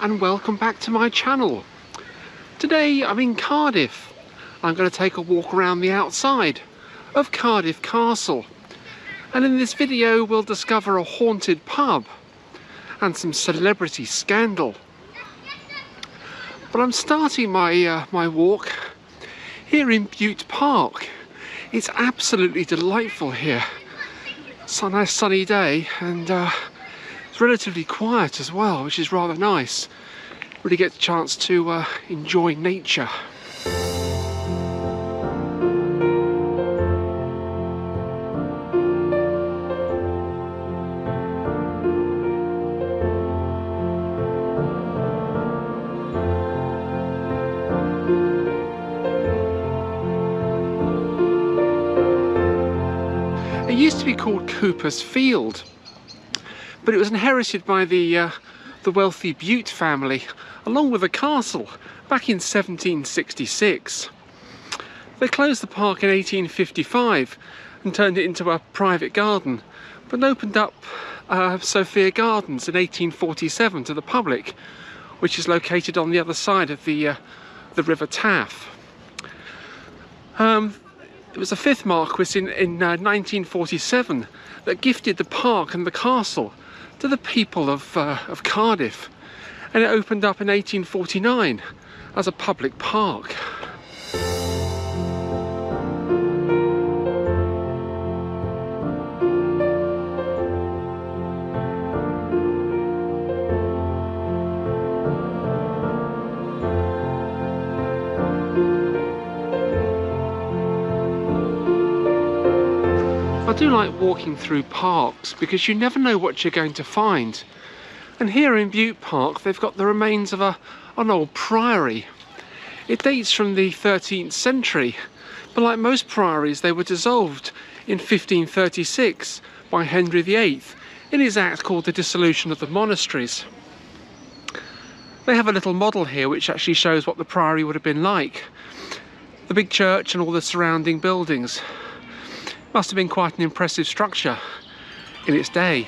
and welcome back to my channel. Today I'm in Cardiff. I'm going to take a walk around the outside of Cardiff Castle, and in this video we'll discover a haunted pub and some celebrity scandal. But I'm starting my my walk here in Bute Park. It's absolutely delightful here. It's a nice sunny day, and it's relatively quiet as well, which is rather nice. Really get the chance to enjoy nature. It used to be called Cooper's Field, but it was inherited by the wealthy Bute family, along with the castle, back in 1766. They closed the park in 1855 and turned it into a private garden, but opened up Sophia Gardens in 1847 to the public, which is located on the other side of the River Taff. It was the 5th Marquis in 1947 that gifted the park and the castle to the people of Cardiff, and it opened up in 1849 as a public park. I do like walking through parks because you never know what you're going to find. And here in Bute Park they've got the remains of an old priory. It dates from the 13th century, but like most priories they were dissolved in 1536 by Henry VIII in his act called the Dissolution of the Monasteries. They have a little model here which actually shows what the priory would have been like. The big church and all the surrounding buildings. Must have been quite an impressive structure in its day.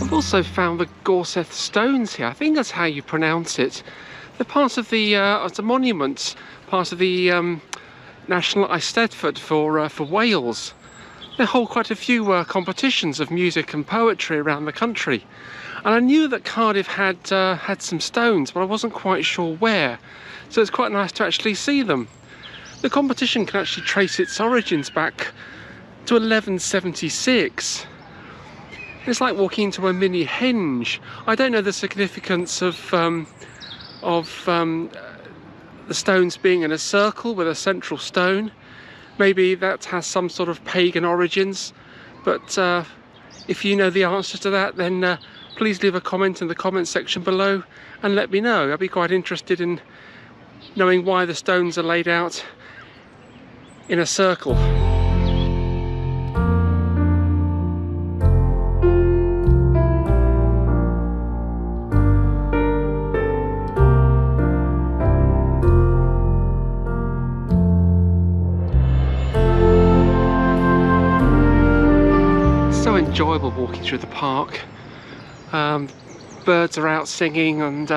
I've also found the Gorsedd stones here. I think that's how you pronounce it. They're part of the monument, part of the National Eisteddfod for Wales. They hold quite a few competitions of music and poetry around the country, and I knew that Cardiff had some stones, but I wasn't quite sure where, so it's quite nice to actually see them. The competition can actually trace its origins back to 1176. It's like walking into a mini henge. I don't know the significance of the stones being in a circle with a central stone. Maybe that has some sort of pagan origins, but if you know the answer to that, then please leave a comment in the comment section below and let me know. I'd be quite interested in knowing why the stones are laid out in a circle. Enjoyable walking through the park. Birds are out singing, and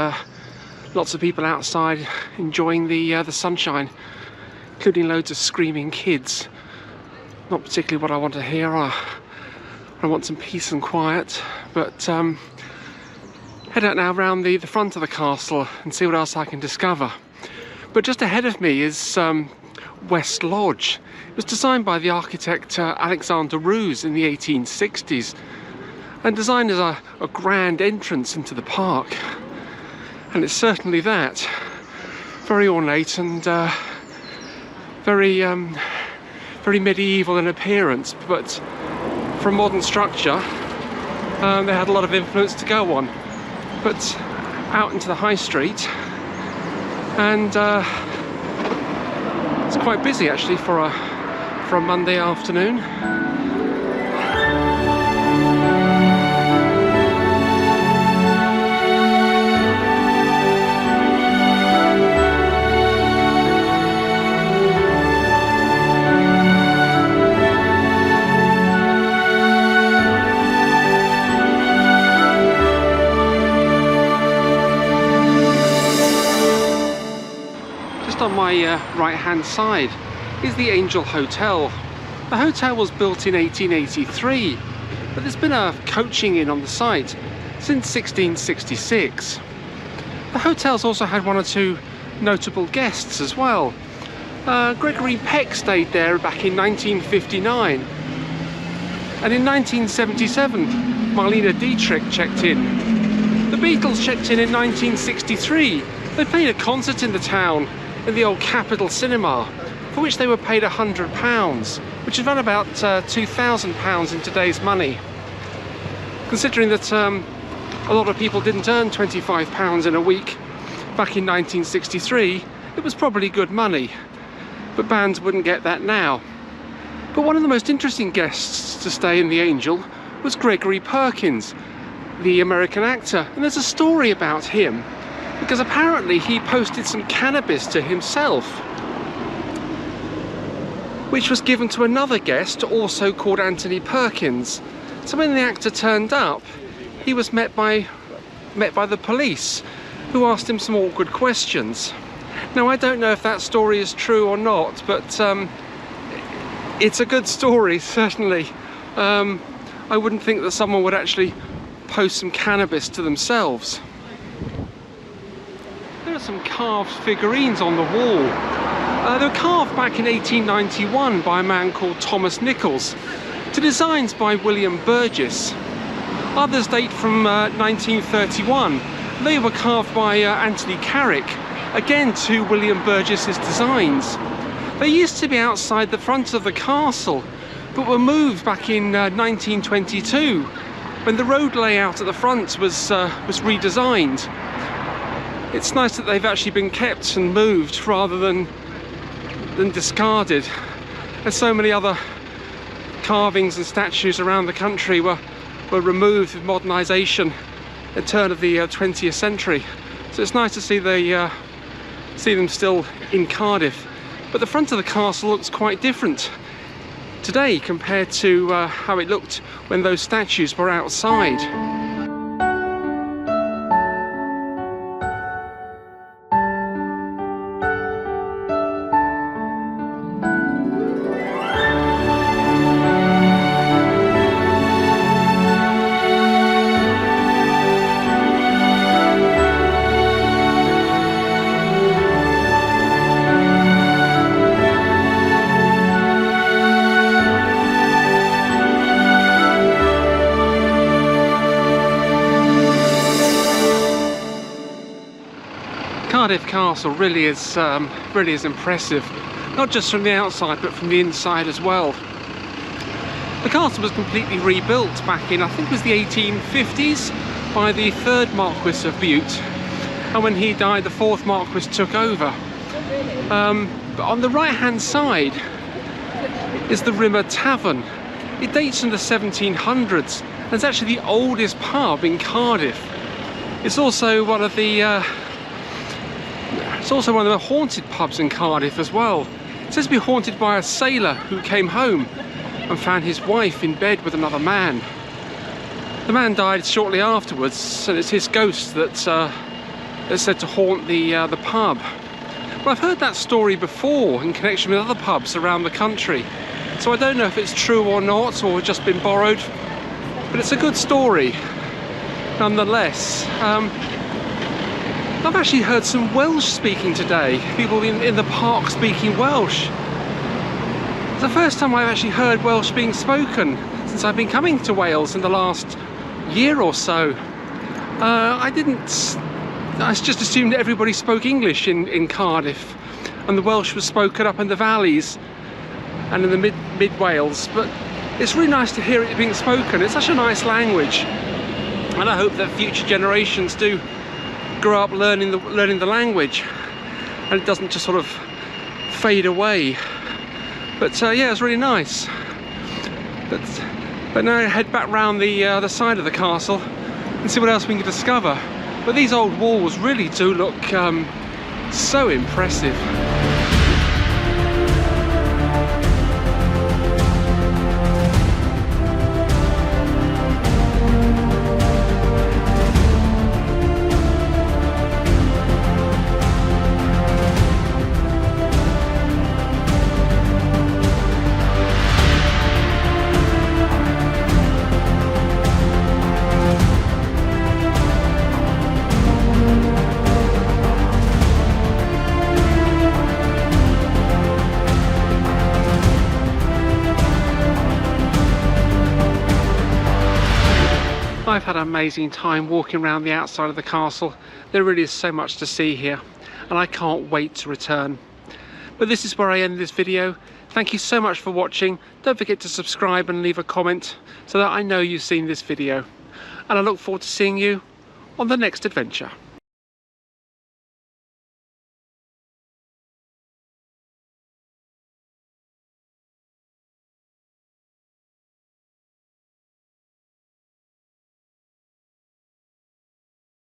lots of people outside enjoying the sunshine, including loads of screaming kids. Not particularly what I want to hear. I want some peace and quiet, but head out now around the front of the castle and see what else I can discover. But just ahead of me is West Lodge. It was designed by the architect Alexander Roos in the 1860s and designed as a grand entrance into the park, and it's certainly that. Very ornate and very medieval in appearance, but for a modern structure they had a lot of influence to go on. But out into the high street, and it's quite busy actually for a Monday afternoon. on my right hand side is the Angel Hotel. The hotel was built in 1883, but there's been a coaching inn on the site since 1666. The hotel's also had one or two notable guests as well. Gregory Peck stayed there back in 1959, and in 1977 Marlene Dietrich checked in. The Beatles checked in 1963. They played a concert in the town in the old Capitol Cinema, for which they were paid £100, which is around about £2,000 in today's money. Considering that a lot of people didn't earn £25 in a week back in 1963, it was probably good money, but bands wouldn't get that now. But one of the most interesting guests to stay in the Angel was Gregory Perkins, the American actor, and there's a story about him because apparently he posted some cannabis to himself, which was given to another guest also called Anthony Perkins. So when the actor turned up, he was met by the police, who asked him some awkward questions. Now, I don't know if that story is true or not, but it's a good story, certainly. I wouldn't think that someone would actually post some cannabis to themselves. There are some carved figurines on the wall. They were carved back in 1891 by a man called Thomas Nichols, to designs by William Burgess. Others date from 1931. They were carved by Anthony Carrick, again to William Burgess's designs. They used to be outside the front of the castle, but were moved back in 1922 when the road layout at the front was redesigned. It's nice that they've actually been kept and moved rather than discarded, as so many other carvings and statues around the country were removed with modernisation at the turn of the 20th century. So it's nice to see them still in Cardiff. But the front of the castle looks quite different today compared to how it looked when those statues were outside. Cardiff Castle really is impressive, not just from the outside but from the inside as well. The castle was completely rebuilt back in, I think it was the 1850s, by the 3rd Marquis of Bute, and when he died the 4th Marquis took over. But on the right hand side is the Rimmer Tavern. It dates from the 1700s and it's actually the oldest pub in Cardiff. It's also one of the haunted pubs in Cardiff as well. It says to be haunted by a sailor who came home and found his wife in bed with another man. The man died shortly afterwards, and it's his ghost that's said to haunt the pub. Well, I've heard that story before in connection with other pubs around the country, so I don't know if it's true or not, or just been borrowed, but it's a good story nonetheless. I've actually heard some Welsh speaking today, people in the park speaking Welsh. It's the first time I've actually heard Welsh being spoken since I've been coming to Wales in the last year or so. I just assumed that everybody spoke English in Cardiff, and the Welsh was spoken up in the valleys and in the mid Wales, but it's really nice to hear it being spoken. It's such a nice language, and I hope that future generations do grow up learning the language and it doesn't just sort of fade away. But yeah, it's really nice. But now I head back round the side of the castle and see what else we can discover. But these old walls really do look so impressive. I've had an amazing time walking around the outside of the castle. There really is so much to see here, and I can't wait to return. But this is where I end this video. Thank you so much for watching. Don't forget to subscribe and leave a comment so that I know you've seen this video. And I look forward to seeing you on the next adventure.